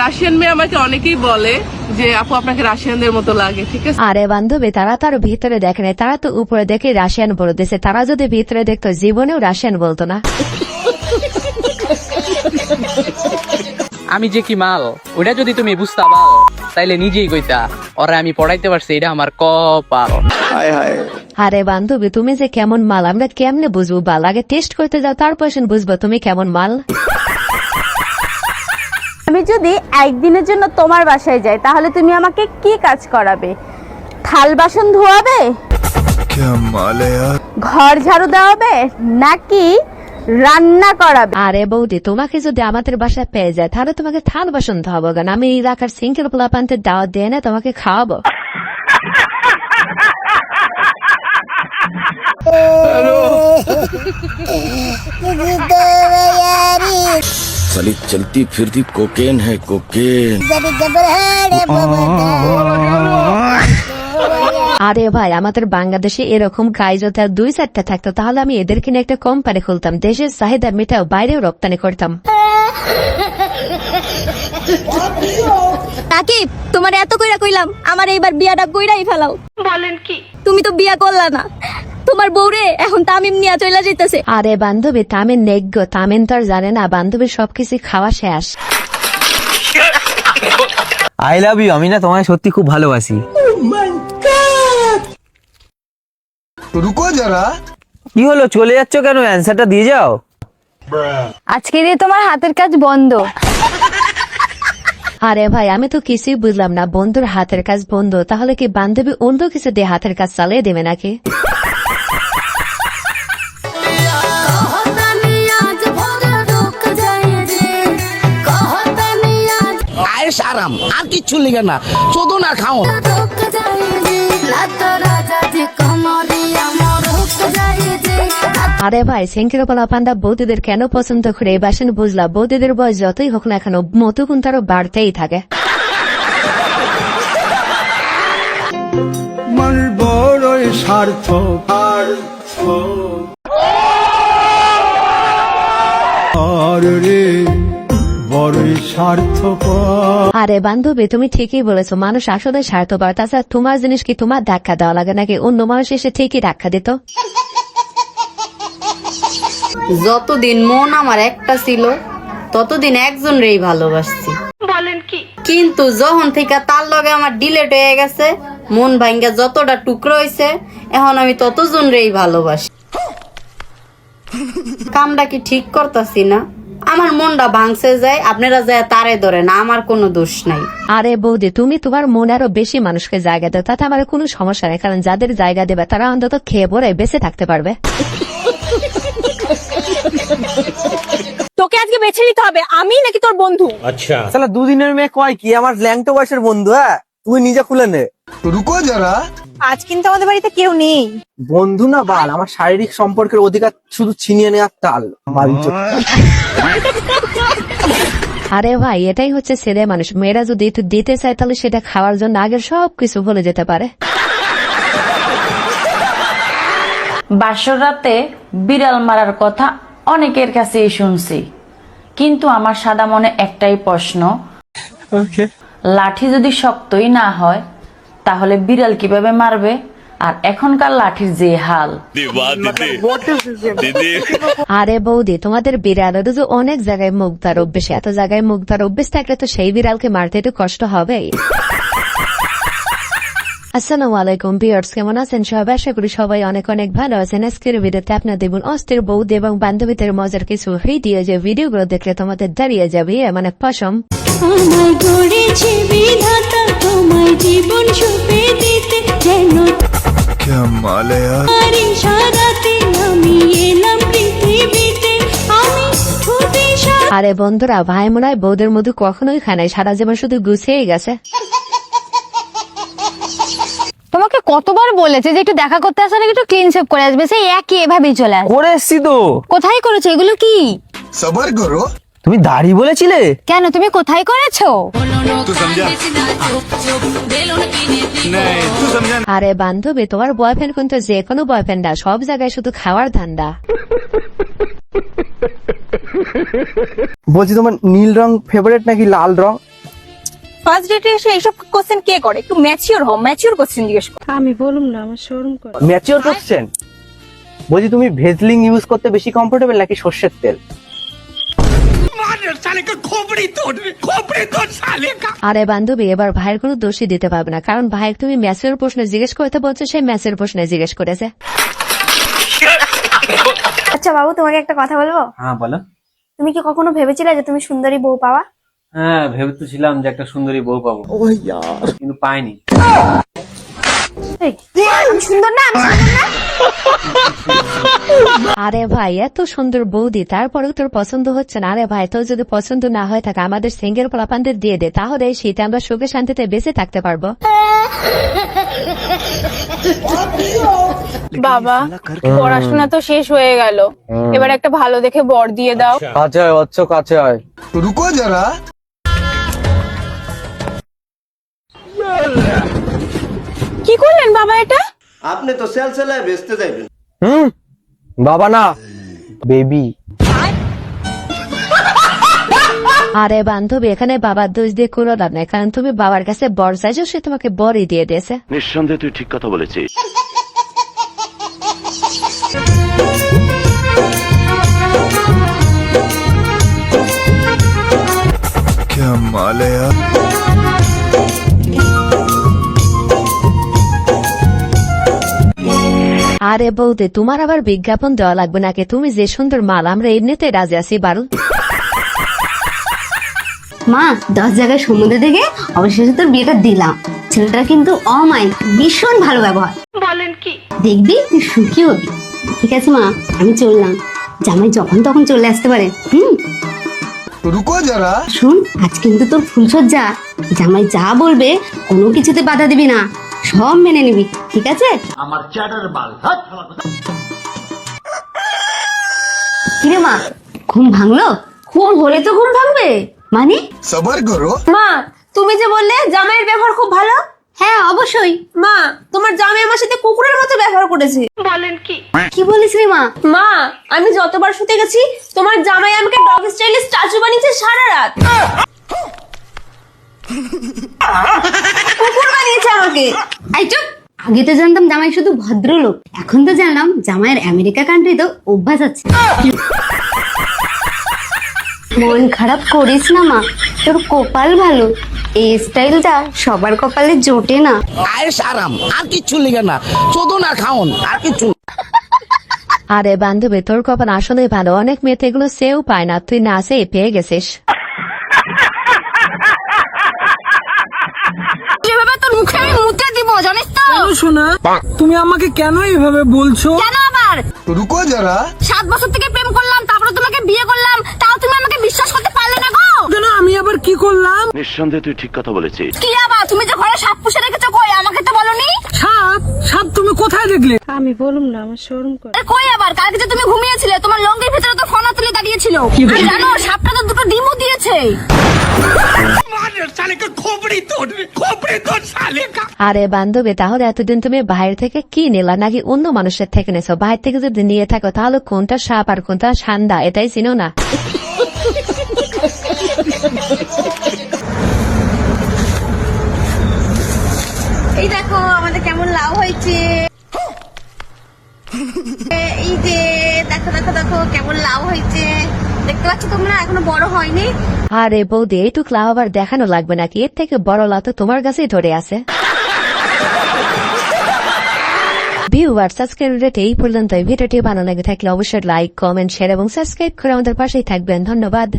Russian মেয়ে আমাকে অনেকেই বলে যে আপু আপনাকে রাশিয়ানদের মতো লাগে, ঠিক আছে? আরে বান্ধবী, তারা তার ভিতরে দেখে নাই, তারা তো উপরে দেখে রাশিয়ান বলে দিয়েছে। তারা যদি ভিতরে দেখতো জীবনেও রাশিয়ান বলতো না। আমি যে কি মাল ওটা যদি তুমি বুঝতা পাল তাইলে নিজেই কইতা ওরা আমি পড়াইতে পারছি, এটা আমার কপাল। আরে বান্ধবী, তুমি যে কেমন মাল আমরা কেমনে বুঝবো? বাল আগে টেস্ট করতে যাও, তারপর বুঝবো তুমি কেমন মাল। আমি যদি একদিনের জন্য তোমার বাসায় যাই তাহলে তুমি আমাকে কি কাজ করাবে? থাল বাসন ধোয়াবে, ঘর ঝাড়ু দেওয়াবে, নাকি রান্না করাবে? আরে বৌদি, তোমাকে যদি আমাদের বাসায় পেয়ে যায় তাহলে তোমাকে থাল বাসন ধোয়াবো কেন? আমি এলাকার সিঙ্কের পোলাপান্তের দাওয়াত দিয়ে না তোমাকে খাওয়াবো। साली चलती फिरती कोकेन है कोकेन। আরে ভাই, আমাদের বাংলাদেশে এরকম গাই যদি আর 2-4টা থাকতো তাহলে আমি এদেরকে নিয়ে একটা কোম্পানি খুলতাম, দেশের চাহিদা মেটাও, বাইরেও রপ্তানি করতাম। রাকিব, তোমার এত কইরা কইলাম আমার এইবার বিয়াটা কইরাই ফেলাও। বলেন কি? তুমি তো বিয়া করলা না, তোমার বউরে এখন তামিম নিয়ে চলে যাইতেছে। আরে বান্ধবী, তামিন নেগ্য, তামিন তো আর জানে না বান্ধবীর সবকিছু খাওয়া শেষ। আই লাভ ইউ, আমি না তোমায় সত্যি খুব ভালোবাসি। রুকো যারা। কি হলো, চলে যাচ্ছ কেন? অ্যান্সারটা দিয়ে যাও। আজকে দিয়ে তোমার হাতের কাজ বন্ধ। আরে ভাই, আমি তো কিছুই বুঝলাম না, বন্ধুর হাতের কাজ বন্ধ, তাহলে কি বান্ধবী অন্য কিছু দিয়ে হাতের কাজ চালিয়ে দেবে নাকি? আয়েশ আরাম আর কিচ্ছু লিগে না, শুধু না খাও। আরে ভাই, সেঙ্কির পোলাপান্ডা বৌদিদের কেন পছন্দ করে এবার বুঝলা। বৌদিদের বয়স যতই হোক না কেন মতুগুণ তারও বাড়তেই থাকে। মন বড়ই স্বার্থ রে, বড়ই স্বার্থপর। আরে বান্ধবী, তুমি ঠিকই বলেছো, মানুষ আসলে স্বার্থপর। তাছাড়া তোমার জিনিস কি তোমার ধাক্কা দেওয়া লাগে নাকি অন্য মানুষ এসে ঠিকই ধাক্কা দিত? যতদিন মন আমার একটা ছিল ততদিন একজন রেই ভালোবাসছি। বলেন কি? কিন্তু যখন থেকে তার লগে আমার ডিলেট হয়ে গেছে, মন ভাঙ্গা যতটা টুকরো হয়েছে, এখন আমি ততজন রেই ভালোবাসি। কামটা কি ঠিক করতাছি না? আমার মনটা ভাঙছে যায়, আপনারা যায় তারে ধরেন, আমার কোনো দোষ নাই। আরে বৌদি, তুমি তোমার মনে আরো বেশি মানুষকে জায়গা দাও, তাতে আমার কোনো সমস্যা নেই, কারণ যাদের জায়গা দেবে তারা অন্তত খেয়ে পরে বেঁচে থাকতে পারবে। তোকে আজকে বেছে নিতে হবে, আমি নাকি তোর বন্ধু? আচ্ছা, তাহলে দুদিনের মেয়ে কয় কি আমার ল্যাংটো বয়সের বন্ধু? হ্যাঁ, তুই নিজে খুলে নে। রুকো যারা। আজ কিন্তু আমাদের বাড়িতে কেউ নেই। বন্ধু না বাল, আমার শারীরিক সম্পর্কের অধিকার শুধু ছিনিয়ে নেওয়ার তাল। আরে ভাই, এটাই হচ্ছে ছেলে মানুষ। মেয়েরা যদি একটু দিতে চায় তাহলে সেটা খাওয়ার জন্য আগের সবকিছু বলে যেতে পারে। বাসর রাতে বিড়াল মারার কথা অনেকের কাছেই শুনছি, কিন্তু আমার সাদা মনে একটাই প্রশ্ন, লাঠি যদি শক্তই না হয় তাহলে বিড়াল কিভাবে মারবে? আর এখনকার লাঠির যে হাল। আরে বৌদি, তোমাদের বিড়ালের তো অনেক জায়গায় মুখ ধরার অভ্যেস, এত জায়গায় মুখ ধরার অভ্যেস থাকলে তো সেই বিড়ালকে মারতে একটু কষ্ট হবেই। আসসালামু আলাইকুম ভিউয়ার্স, কেমন আছেন সবাই? আশা করি সবাই অনেক অনেক ভালো আছেন। আজকের ভিডিওতে আপনার দেখুন অস্থির বৌদি এবং বান্ধবীদের মজার কিছু ভিডিও, যে ভিডিওগুলো দেখলে তোমাদের দাঁড়িয়ে যাবে মানে পশম। আরে বন্ধুরা, ভাই মনে হয় বৌদের মধু কখনোই খায় নাই, সারা জীবন শুধু গুছিয়ে গেছে। তোমাকে কতবার বলেছে যে একটু দেখা করতে আসলে একটু ক্লিন শেভ করে আসবে, সেই একই এভাবেই চলে আসবে। করে এসছি তো। কোথায় করেছো এগুলো? কি সবার করো। তুমি দাড়ি বলেছিলে কেন? তুমি কোথায় করেছো? আরে বান্ধবী, তোমার বয়ফ্রেন্ড কিন্তু যে কোনো বয়ফ্রেন্ড না, সব জায়গায় শুধু খাওয়ার ধান্দা। বলছি, তোমার নীল রং ফেভারিট নাকি লাল রং? ফার্স্ট ডেটে এসে এইসব কোশ্চেন কে করে? একটু ম্যাচিওর হও, ম্যাচিওর কোশ্চেন জিজ্ঞেস করো। Mature question? বলছি তুমি ভেজলিং ইউজ করতে বেশি কমফোর্টেবল নাকি সর্ষের তেল? আরে বান্ধবী, এবার ভাইয়ের কোনো দোষই দিতে পারবে না, কারণ ভাইয়ের তুমি ম্যাচের প্রশ্ন জিজ্ঞেস করতে বলছো, সে ম্যাচের প্রশ্ন জিজ্ঞেস করেছে। আচ্ছা বাবু, তোমাকে একটা কথা বলবো? হ্যাঁ বলো। তুমি কি কখনো ভেবেছিলে যে তুমি সুন্দরী বউ পাওয়া? হ্যাঁ ভেবে তো ছিলাম যে একটা সুন্দরী বউ পাবো, কিন্তু পাইনি। আমি সুন্দর না? আরে ভাই, এত সুন্দর বৌদি, তারপরেও তোর পছন্দ হচ্ছে না? আরে ভাই, তোর যদি পছন্দ না হয় থাকে আমাদের সিঙ্গেল পোলাপানদের দিয়ে দে, তাহলে এই শীতে আমরা সুখে শান্তিতে বেঁচে থাকতে পারবো। বাবা, পড়াশোনা তো শেষ হয়ে গেল, এবার একটা ভালো দেখে বর দিয়ে দাও। কাছে হয় অচ্ছ, কাছে হয়। रुको जरा। কি করলেন বাবা এটা? আপনি তো সেল সেলায় বেচতে যাইবেন। বাবা না, বেবি। আরে বান্ধবী, এখানে বাবার দোষ দিয়ে কোনো লাভ নাই, কারণ তুমি বাবার কাছে বর চাইছো, সে তোমাকে বরই দিয়ে দিয়েছে। নিঃসন্দেহে তুই ঠিক কথা বলেছিস। क्या माल है यार। আরে বৌদি, তোমার আবার বিজ্ঞাপন দেওয়া লাগবে নাকি? তুমি যে সুন্দর মাল, আমরা এমনিতে রাজি আছি। বারু মা, 10 জায়গায় সমুদ্র দেখে অবশেষে তোর বিয়েটা দিলাম। ছেলেটা কিন্তু অমায়িক, ভীষণ ভালো ব্যবহার। বলেন কি? দেখবি তুই সুখী হবি। ঠিক আছে মা, আমি চললাম। জামাই যখন তখন চলে আসতে পারে। रुको जरा। শুন, আজ কিন্তু তোর ফুলসজ্জা। জামাই যা বলবে কোনো কিছুতে বাধা দিবি না, সব মেনে নিবি, ঠিক আছে? কিরে মা, ঘুম ভাঙলো? ঘুম হলে তো ঘুম ভাঙবে মানে? सबर करो। মা, তুমি যে বললে জামাইয়ের ব্যবহার খুব ভালো। হ্যাঁ অবশ্যই। মা, তোমার জামাই আমার সাথে কুকুরের মতো ব্যবহার করেছে। কি বলিস রে মা? মা, আমি যতবার শুতে গেছি তোমার জামাই আমাকে ডগ স্টাইলে স্ট্যাচু বানিয়েছে সারা রাত। কুকুর বানিয়েছে আমাকে। এই চুপ! আগে তো জানতাম জামাই শুধু ভদ্রলোক, এখন তো জানলাম জামাইয়ের আমেরিকা কান্ট্রি তো অভ্যাস আছে। মন খারাপ করিস না মা, তোর কপাল ভালো। এই স্টাইলটা সবার কপালে জোটে না। আয়েশ আরাম, আর কিচ্ছু লিগে না, শুধু না খাওন, আর কিচ্ছু। আরে বান্ধবী, তোর কপাল আসলে ভালো, অনেক মেয়েতে এগুলো সেও পায় না, তুই না সে পেয়ে গেছিস। যেভাবে তোর মুখে আমি মুতে দিব, জানিস তো? শোনা, তুমি আমাকে কেন এইভাবে বলছো? কেন আবার? रुको जरा। 7 বছর থেকে প্রেম করলাম, তারপরে তোমাকে বিয়ে করলাম, তাও তুমি আমাকে বিশ্বাস করতে পারলে না গো? কেন, আমি আবার কি করলাম? নিঃসন্দেহে তুই ঠিক কথা বলেছিস। কি আবার? তুমি যে ঘরে সাপ পুষে রেখেছো, কই আমাকে তো বলনি? সাপ? সাপ তুমি কোথায় দেখলে? কই আবার? কালকে যে তুমি ঘুমিয়েছিলে, তোমার লঙ্গির ভিতরে তো ফনা তুলে দাঁড়িয়েছিল। আর জানো, সাপটা তো 2টো ডিমও দিয়েছে। আরে বান্ধবী, তাহলে এতদিন তুমি বাইরে থেকে কি নিলা, নাকি অন্য মানুষের থেকে নেছো? বাইরে থেকে যদি নিয়ে থাকো তাহলে কোনটা সাপ আর কোনটা সান্দা এটাই চিনো না। এই দেখো আমাদের কেমন লাভ হয়েছে। এই যে দেখো দেখো দেখো কেমন লাভ হয়েছে, দেখতে পাচ্ছ তোমরা? এখনো বড় হয়নি। আরে বৌদি, এইটুক লাভ আবার দেখানো লাগবে নাকি? এর থেকে বড় লাভ তো তোমার কাছেই ধরে আছে। ভিউয়ার্স, আজকের ভিডিওটি এই পর্যন্ত। ভিডিওটি ভালো লাগে থাকলে অবশ্যই লাইক, কমেন্ট, শেয়ার এবং সাবস্ক্রাইব করে আমাদের পাশেই থাকবেন। ধন্যবাদ।